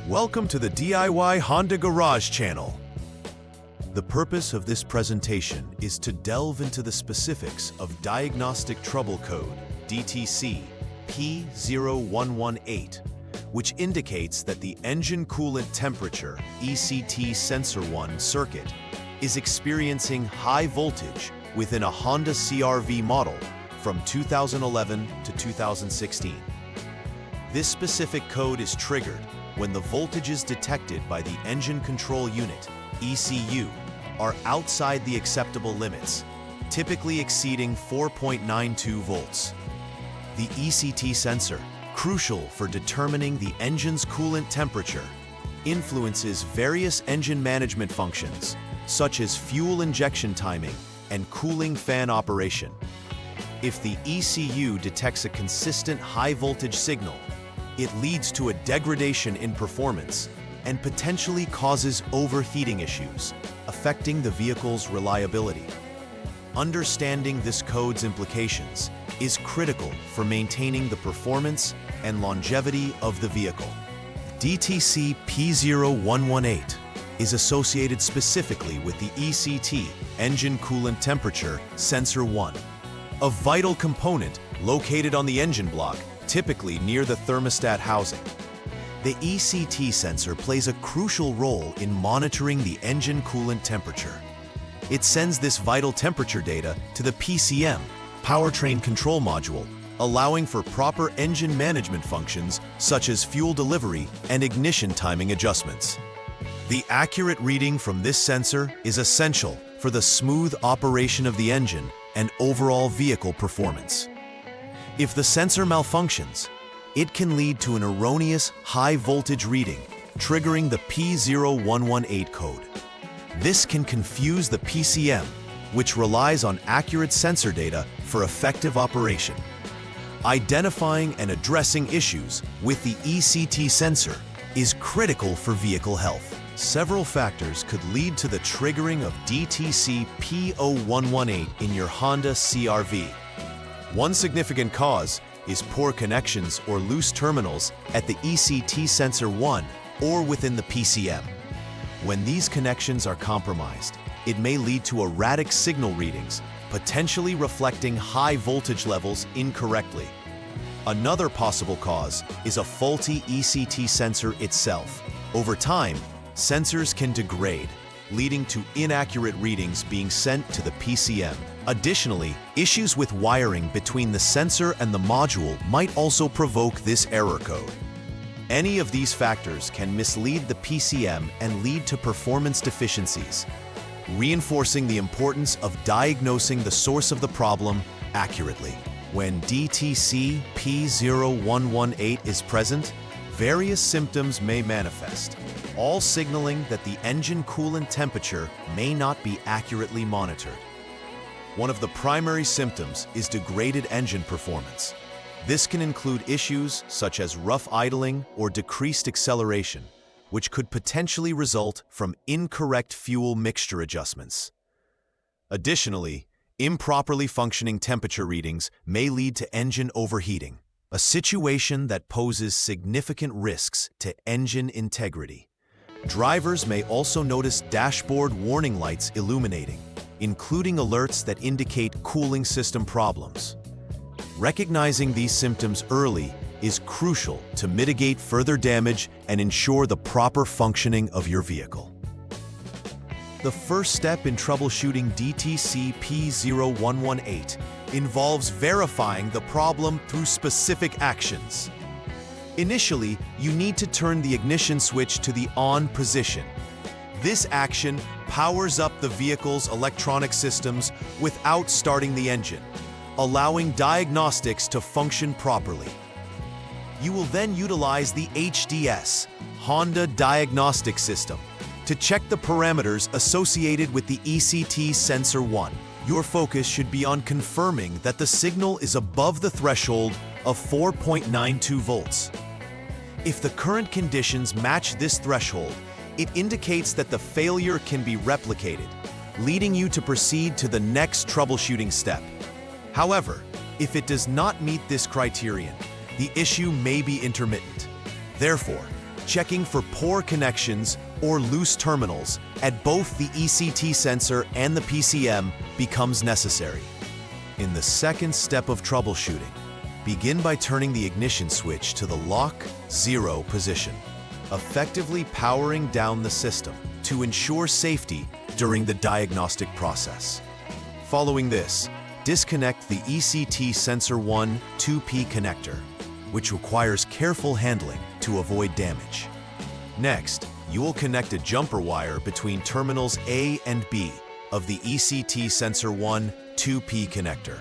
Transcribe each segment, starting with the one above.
Welcome to the DIY Honda Garage channel. The purpose of this presentation is to delve into the specifics of Diagnostic Trouble Code, DTC P0118, which indicates that the Engine Coolant Temperature, ECT Sensor 1 circuit is experiencing high voltage within a Honda CRV model from 2011 to 2016. This specific code is triggered when the voltages detected by the Engine Control Unit, ECU, are outside the acceptable limits, typically exceeding 4.92 volts. The ECT sensor, crucial for determining the engine's coolant temperature, influences various engine management functions, such as fuel injection timing and cooling fan operation. If the ECU detects a consistent high-voltage signal, it leads to a degradation in performance and potentially causes overheating issues, affecting the vehicle's reliability. Understanding this code's implications is critical for maintaining the performance and longevity of the vehicle. DTC P0118 is associated specifically with the ECT, Engine Coolant Temperature, Sensor 1, a vital component located on the engine block, typically near the thermostat housing. The ECT sensor plays a crucial role in monitoring the engine coolant temperature. It sends this vital temperature data to the PCM, Powertrain Control Module, allowing for proper engine management functions such as fuel delivery and ignition timing adjustments. The accurate reading from this sensor is essential for the smooth operation of the engine and overall vehicle performance. If the sensor malfunctions, it can lead to an erroneous high-voltage reading, triggering the P0118 code. This can confuse the PCM, which relies on accurate sensor data for effective operation. Identifying and addressing issues with the ECT sensor is critical for vehicle health. Several factors could lead to the triggering of DTC P0118 in your Honda CRV. One significant cause is poor connections or loose terminals at the ECT Sensor 1 or within the PCM. When these connections are compromised, it may lead to erratic signal readings, potentially reflecting high voltage levels incorrectly. Another possible cause is a faulty ECT sensor itself. Over time, sensors can degrade, leading to inaccurate readings being sent to the PCM. Additionally, issues with wiring between the sensor and the module might also provoke this error code. Any of these factors can mislead the PCM and lead to performance deficiencies, reinforcing the importance of diagnosing the source of the problem accurately. When DTC P0118 is present, various symptoms may manifest, all signaling that the engine coolant temperature may not be accurately monitored. One of the primary symptoms is degraded engine performance. This can include issues such as rough idling or decreased acceleration, which could potentially result from incorrect fuel mixture adjustments. Additionally, improperly functioning temperature readings may lead to engine overheating, a situation that poses significant risks to engine integrity. Drivers may also notice dashboard warning lights illuminating, including alerts that indicate cooling system problems. Recognizing these symptoms early is crucial to mitigate further damage and ensure the proper functioning of your vehicle. The first step in troubleshooting DTC P0118 involves verifying the problem through specific actions. Initially, you need to turn the ignition switch to the on position. This action powers up the vehicle's electronic systems without starting the engine, allowing diagnostics to function properly. You will then utilize the HDS, Honda Diagnostic System, to check the parameters associated with the ECT Sensor 1. Your focus should be on confirming that the signal is above the threshold of 4.92 volts. If the current conditions match this threshold, it indicates that the failure can be replicated, leading you to proceed to the next troubleshooting step. However, if it does not meet this criterion, the issue may be intermittent. Therefore, checking for poor connections or loose terminals at both the ECT sensor and the PCM becomes necessary. In the second step of troubleshooting, begin by turning the ignition switch to the lock 0 position, effectively powering down the system to ensure safety during the diagnostic process. Following this, disconnect the ECT Sensor 1 2P connector, which requires careful handling to avoid damage. Next, you will connect a jumper wire between terminals A and B of the ECT Sensor 1 2P connector.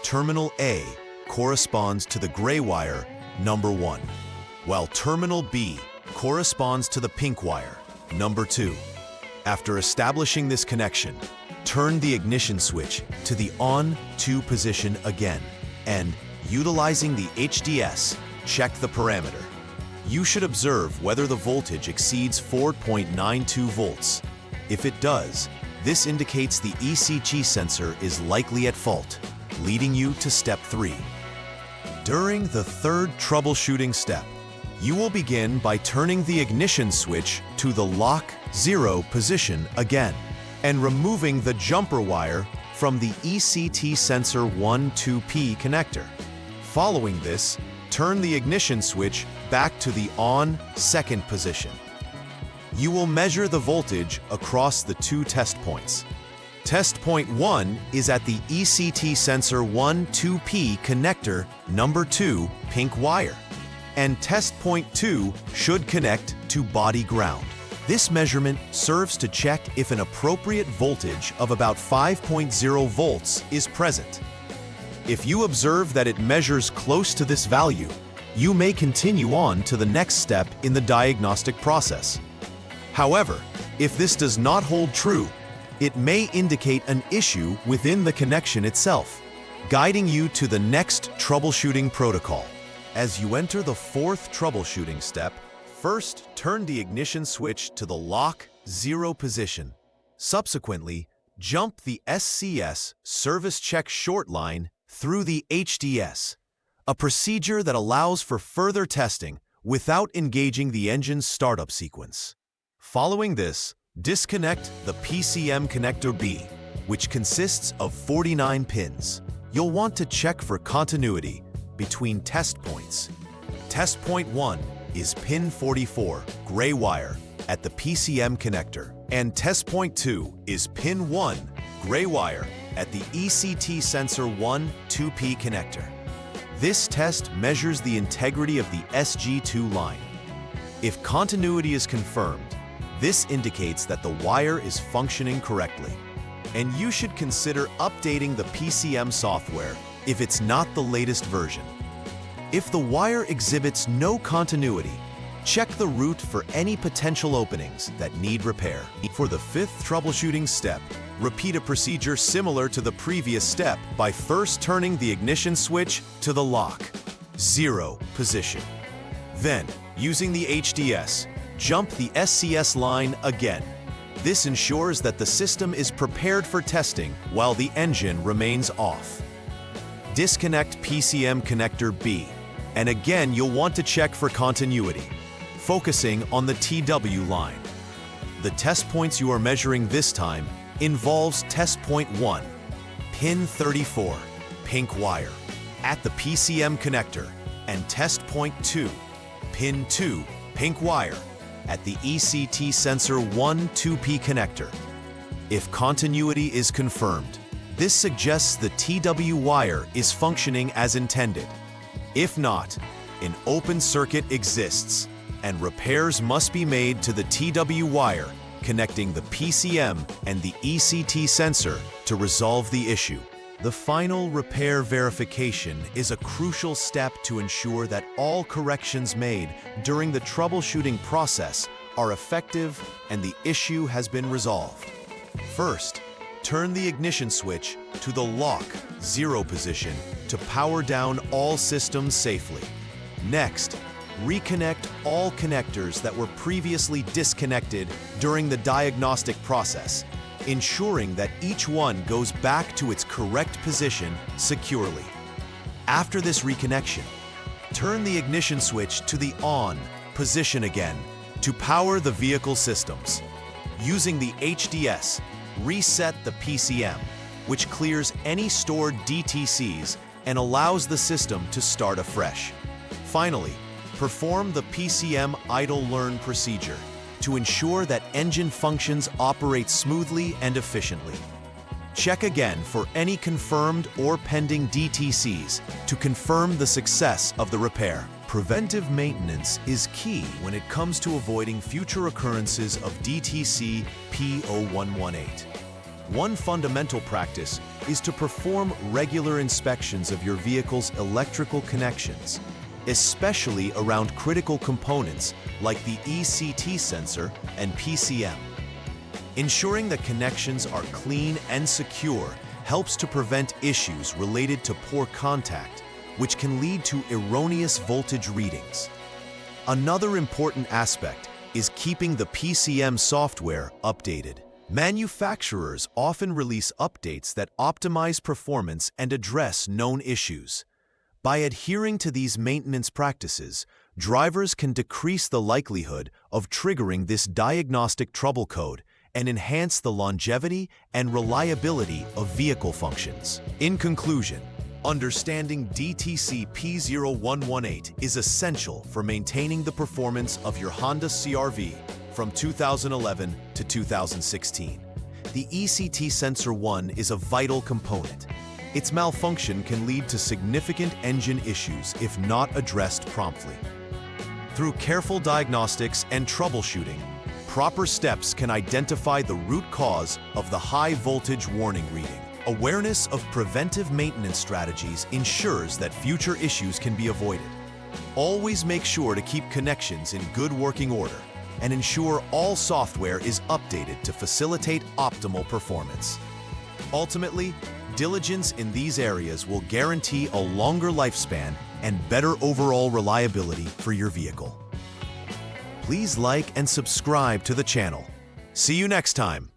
Terminal A corresponds to the gray wire number 1, while terminal B corresponds to the pink wire number 2. After establishing this connection, turn the ignition switch to the on 2 position again, and utilizing the HDS, check the parameter. You should observe whether the voltage exceeds 4.92 volts. If it does, this indicates the ECT sensor is likely at fault, leading you to step 3. During the third troubleshooting step, you will begin by turning the ignition switch to the lock 0 position again and removing the jumper wire from the ECT Sensor 1 2P connector. Following this, turn the ignition switch back to the on 2nd position. You will measure the voltage across the 2 test points. Test point 1 is at the ECT Sensor 1 2P connector number 2 pink wire, and test point 2 should connect to body ground. This measurement serves to check if an appropriate voltage of about 5.0 volts is present. If you observe that it measures close to this value, you may continue on to the next step in the diagnostic process. However, if this does not hold true, it may indicate an issue within the connection itself, guiding you to the next troubleshooting protocol. As you enter the 4th troubleshooting step, first turn the ignition switch to the lock 0 position. Subsequently, jump the SCS service check short line through the HDS, a procedure that allows for further testing without engaging the engine's startup sequence. Following this, disconnect the PCM connector B, which consists of 49 pins. You'll want to check for continuity between test points. Test point 1 is pin 44, gray wire, at the PCM connector, and test point 2 is pin 1, gray wire, at the ECT Sensor 1 2P connector. This test measures the integrity of the SG2 line. If continuity is confirmed, this indicates that the wire is functioning correctly, and you should consider updating the PCM software if it's not the latest version. If the wire exhibits no continuity, check the route for any potential openings that need repair. For the 5th troubleshooting step, repeat a procedure similar to the previous step by first turning the ignition switch to the lock 0 position. Then, using the HDS, jump the SCS line again. This ensures that the system is prepared for testing while the engine remains off. Disconnect PCM connector B, and again you'll want to check for continuity, focusing on the TW line. The test points you are measuring this time involves test point 1, pin 34, pink wire, at the PCM connector, and test point 2, pin 2, pink wire, at the ECT Sensor 1 2P connector. If continuity is confirmed, this suggests the TW wire is functioning as intended. If not, an open circuit exists, and repairs must be made to the TW wire connecting the PCM and the ECT sensor to resolve the issue. The final repair verification is a crucial step to ensure that all corrections made during the troubleshooting process are effective and the issue has been resolved. First, turn the ignition switch to the lock 0 position to power down all systems safely. Next, reconnect all connectors that were previously disconnected during the diagnostic process, ensuring that each one goes back to its correct position securely. After this reconnection, turn the ignition switch to the on position again to power the vehicle systems. Using the HDS, reset the PCM, which clears any stored DTCs and allows the system to start afresh. Finally, perform the PCM idle learn procedure to ensure that engine functions operate smoothly and efficiently. Check again for any confirmed or pending DTCs to confirm the success of the repair. Preventive maintenance is key when it comes to avoiding future occurrences of DTC P0118. One fundamental practice is to perform regular inspections of your vehicle's electrical connections, especially around critical components like the ECT sensor and PCM. Ensuring that connections are clean and secure helps to prevent issues related to poor contact, which can lead to erroneous voltage readings. Another important aspect is keeping the PCM software updated. Manufacturers often release updates that optimize performance and address known issues. By adhering to these maintenance practices, drivers can decrease the likelihood of triggering this diagnostic trouble code and enhance the longevity and reliability of vehicle functions. In conclusion, understanding DTC P0118 is essential for maintaining the performance of your Honda CRV from 2011 to 2016. The ECT Sensor 1 is a vital component. Its malfunction can lead to significant engine issues if not addressed promptly. Through careful diagnostics and troubleshooting, proper steps can identify the root cause of the high voltage warning reading. Awareness of preventive maintenance strategies ensures that future issues can be avoided. Always make sure to keep connections in good working order and ensure all software is updated to facilitate optimal performance. Ultimately, diligence in these areas will guarantee a longer lifespan and better overall reliability for your vehicle. Please like and subscribe to the channel. See you next time.